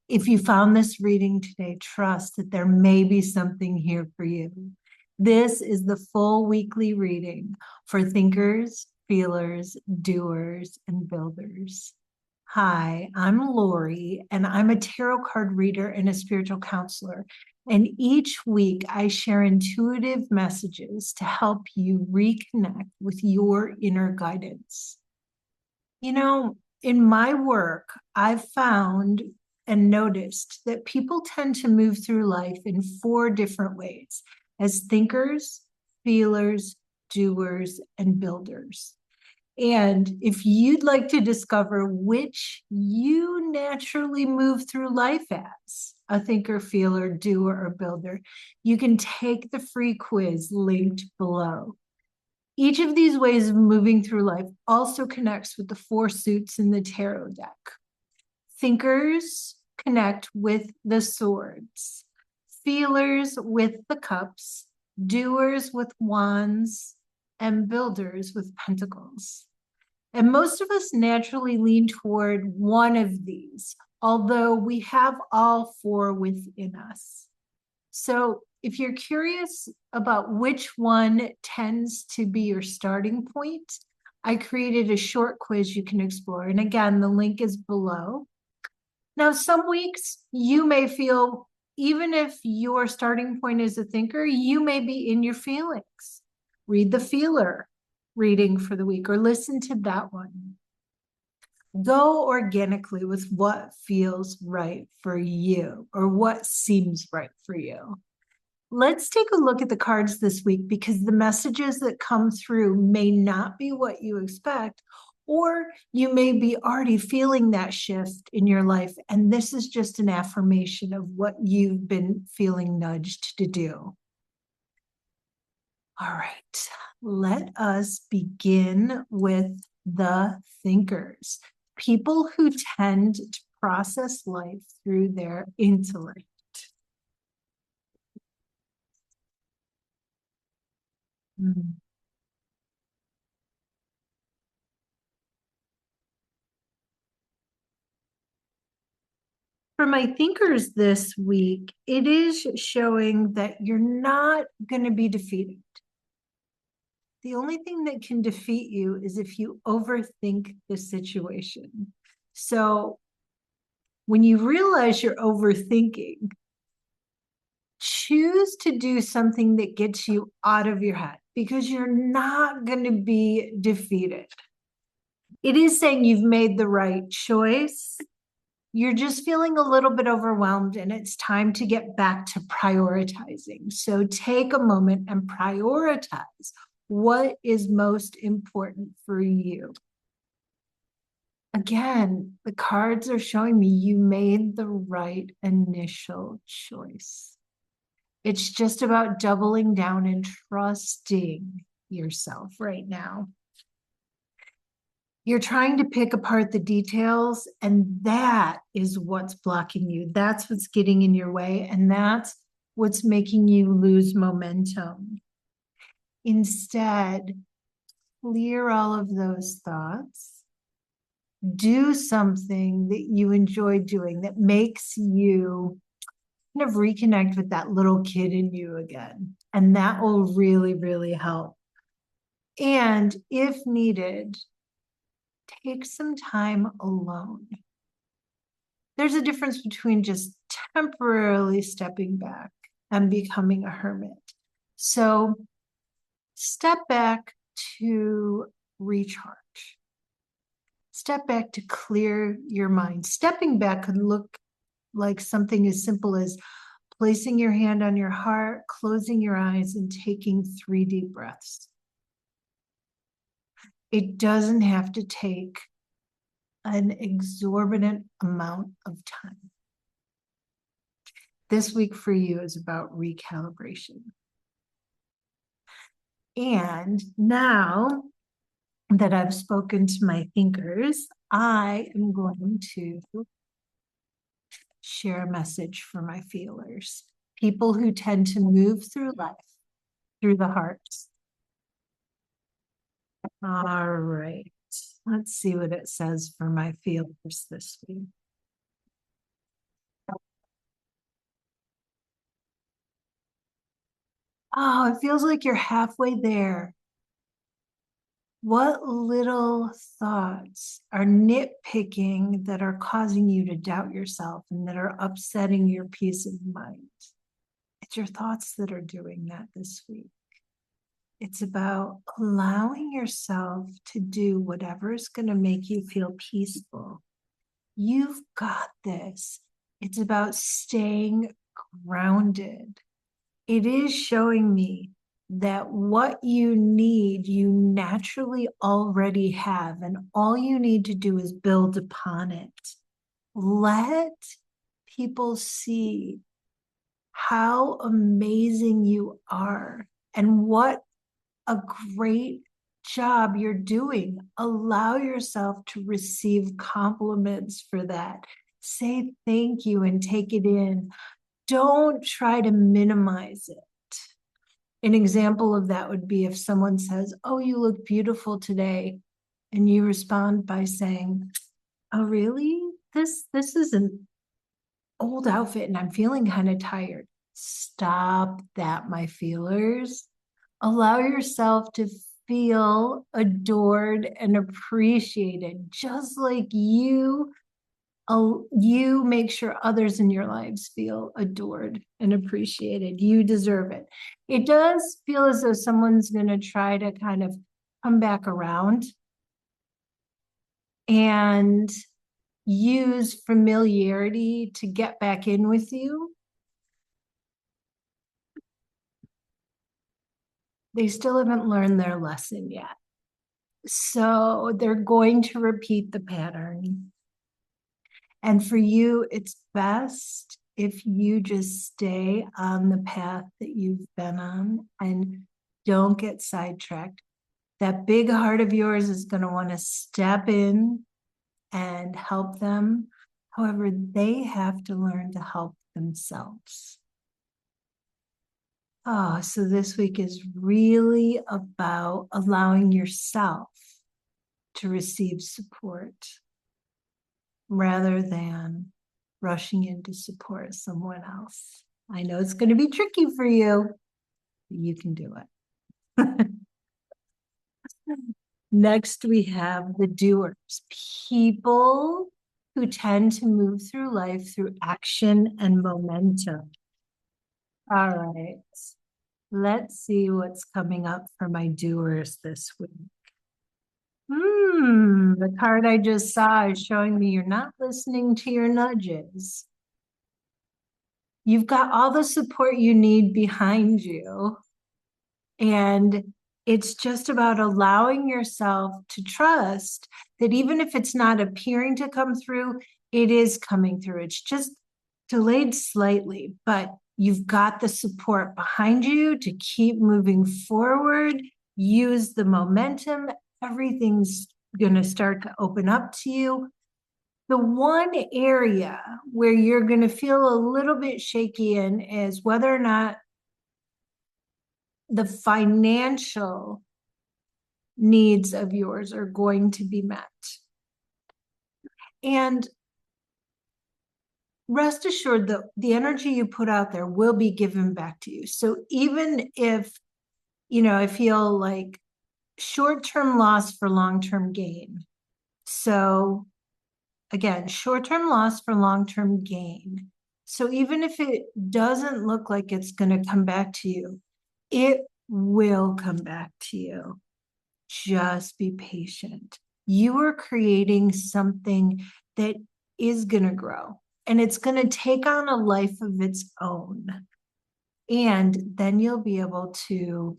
If you found this reading today, trust that there may be something here for you. This is the full weekly reading for thinkers, feelers, doers, and builders. Hi, I'm Lori, and I'm a tarot card reader and a spiritual counselor. And each week I share intuitive messages to help you reconnect with your inner guidance. You know, in my work, I've found and noticed that people tend to move through life in four different ways: as thinkers, feelers, doers, and builders. And if you'd like to discover which you naturally move through life as a thinker, feeler, doer, or builder, you can take the free quiz linked below. Each of these ways of moving through life also connects with the four suits in the tarot deck. Thinkers connect with the swords, feelers with the cups, doers with wands, and builders with pentacles. And most of us naturally lean toward one of these, although we have all four within us. So if you're curious about which one tends to be your starting point, I created a short quiz you can explore. And again, the link is below. Now, some weeks you may feel, even if your starting point is a thinker, you may be in your feelings. Read the feeler reading for the week or listen to that one. Go organically with what feels right for you or what seems right for you. Let's take a look at the cards this week because the messages that come through may not be what you expect, or you may be already feeling that shift in your life. And this is just an affirmation of what you've been feeling nudged to do. All right, let us begin with the thinkers, people who tend to process life through their intellect. Mm. For my thinkers this week, it is showing that you're not going to be defeated. The only thing that can defeat you is if you overthink the situation. So when you realize you're overthinking, choose to do something that gets you out of your head because you're not going to be defeated. It is saying you've made the right choice. You're just feeling a little bit overwhelmed and it's time to get back to prioritizing. So take a moment and prioritize what is most important for you. Again, the cards are showing me you made the right initial choice. It's just about doubling down and trusting yourself right now. You're trying to pick apart the details, and that is what's blocking you. That's what's getting in your way, and that's what's making you lose momentum. Instead, clear all of those thoughts. Do something that you enjoy doing that makes you kind of reconnect with that little kid in you again. And that will really, really help. And if needed, take some time alone. There's a difference between just temporarily stepping back and becoming a hermit. So step back to recharge. Step back to clear your mind. Stepping back could look like something as simple as placing your hand on your heart, closing your eyes, and taking 3 deep breaths. It doesn't have to take an exorbitant amount of time. This week for you is about recalibration. And now that I've spoken to my thinkers, I am going to share a message for my feelers, people who tend to move through life through the heart. All right, let's see what it says for my feelers this week. Oh, it feels like you're halfway there. What little thoughts are nitpicking that are causing you to doubt yourself and that are upsetting your peace of mind? It's your thoughts that are doing that this week. It's about allowing yourself to do whatever is going to make you feel peaceful. You've got this. It's about staying grounded. It is showing me that what you need, you naturally already have, and all you need to do is build upon it. Let people see how amazing you are and what a great job you're doing. Allow yourself to receive compliments for that. Say thank you and take it in. Don't try to minimize it. An example of that would be if someone says, "Oh, you look beautiful today," and you respond by saying, "Oh, really? This is an old outfit and I'm feeling kind of tired." Stop that, my feelers. Allow yourself to feel adored and appreciated, just like you make sure others in your lives feel adored and appreciated. You deserve it. It does feel as though someone's going to try to kind of come back around and use familiarity to get back in with you. They still haven't learned their lesson yet. So they're going to repeat the pattern. And for you, it's best if you just stay on the path that you've been on and don't get sidetracked. That big heart of yours is going to want to step in and help them. However, they have to learn to help themselves. Oh, so this week is really about allowing yourself to receive support rather than rushing in to support someone else. I know it's going to be tricky for you, but you can do it. Next, we have the doers, people who tend to move through life through action and momentum. All right, let's see what's coming up for my doers this week. The card I just saw is showing me you're not listening to your nudges. You've got all the support you need behind you. And it's just about allowing yourself to trust that even if it's not appearing to come through, it is coming through. It's just delayed slightly, but you've got the support behind you to keep moving forward. Use the momentum. Everything's going to start to open up to you. The one area where you're going to feel a little bit shaky in is whether or not the financial needs of yours are going to be met. And rest assured that the energy you put out there will be given back to you. So even if, I feel like short-term loss for long-term gain. So again, short-term loss for long-term gain. So even if it doesn't look like it's going to come back to you, it will come back to you. Just be patient. You are creating something that is going to grow, and it's going to take on a life of its own. And then you'll be able to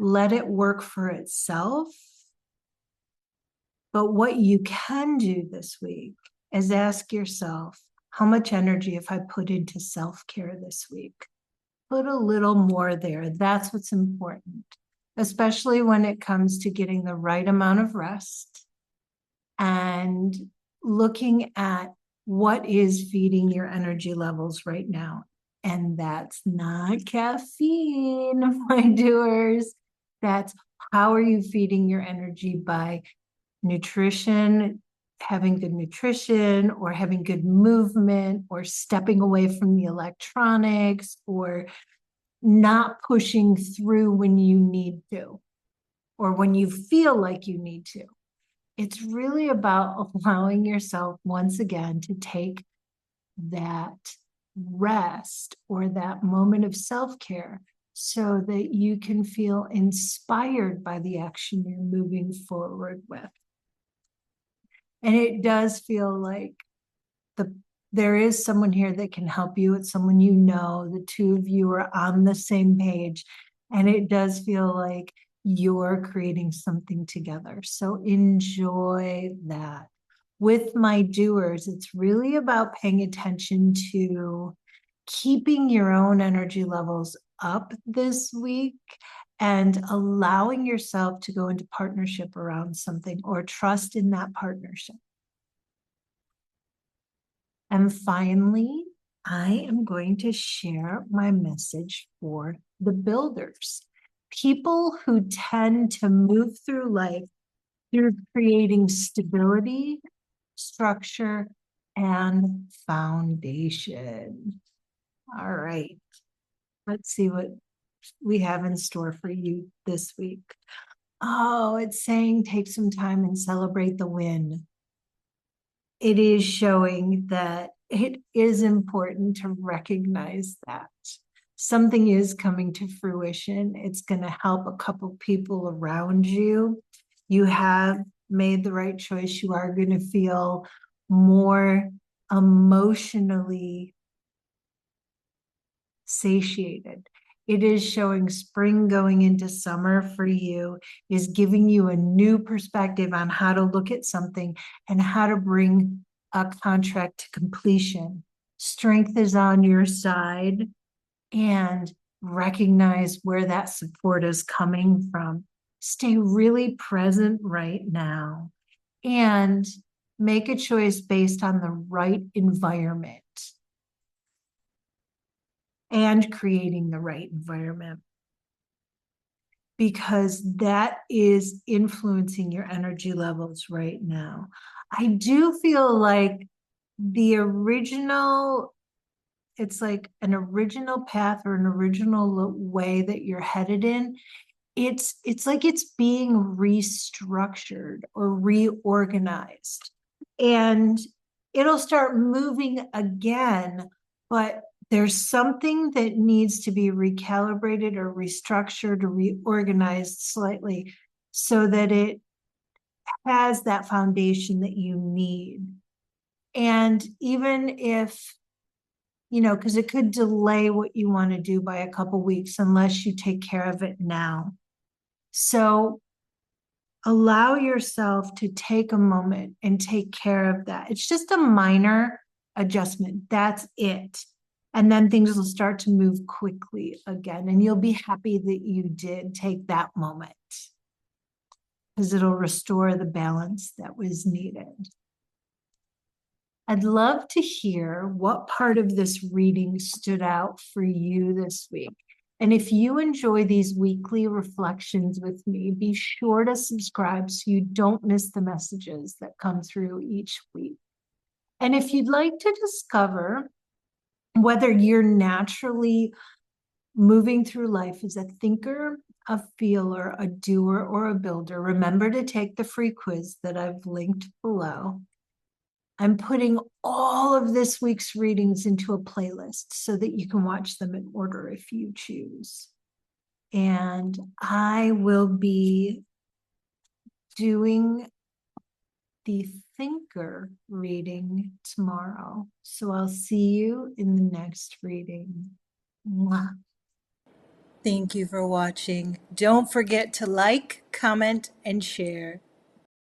let it work for itself. But what you can do this week is ask yourself, how much energy have I put into self-care this week? Put a little more there. That's what's important, especially when it comes to getting the right amount of rest and looking at what is feeding your energy levels right now. And that's not caffeine, my doers. That's how are you feeding your energy by nutrition, having good nutrition or having good movement or stepping away from the electronics or not pushing through when you need to or when you feel like you need to. It's really about allowing yourself once again to take that rest or that moment of self-care so that you can feel inspired by the action you're moving forward with. And it does feel like there is someone here that can help you. It's someone you know. The two of you are on the same page. And it does feel like you're creating something together. So enjoy that. With my doers, it's really about paying attention to keeping your own energy levels up this week and allowing yourself to go into partnership around something or trust in that partnership. And finally, I am going to share my message for the builders, people who tend to move through life through creating stability, structure, and foundation. All right, let's see what we have in store for you this week. Oh, it's saying take some time and celebrate the win. It is showing that it is important to recognize that something is coming to fruition. It's going to help a couple people around you. You have made the right choice. You are going to feel more emotionally satiated. It is showing spring going into summer for you, is giving you a new perspective on how to look at something and how to bring a contract to completion. Strength is on your side, and recognize where that support is coming from. Stay really present right now and make a choice based on the right environment and creating the right environment, because that is influencing your energy levels right now. I do feel like it's like an original path or an original way that you're headed in. It's like it's being restructured or reorganized, and it'll start moving again, but there's something that needs to be recalibrated or restructured or reorganized slightly so that it has that foundation that you need. And even if, because it could delay what you want to do by a couple weeks unless you take care of it now. So allow yourself to take a moment and take care of that. It's just a minor adjustment. That's it. And then things will start to move quickly again. And you'll be happy that you did take that moment because it'll restore the balance that was needed. I'd love to hear what part of this reading stood out for you this week. And if you enjoy these weekly reflections with me, be sure to subscribe so you don't miss the messages that come through each week. And if you'd like to discover whether you're naturally moving through life as a thinker, a feeler, a doer, or a builder, remember to take the free quiz that I've linked below. I'm putting all of this week's readings into a playlist so that you can watch them in order if you choose. And I will be doing the thinker reading tomorrow. So I'll see you in the next reading. Mwah. Thank you for watching. Don't forget to like, comment, and share.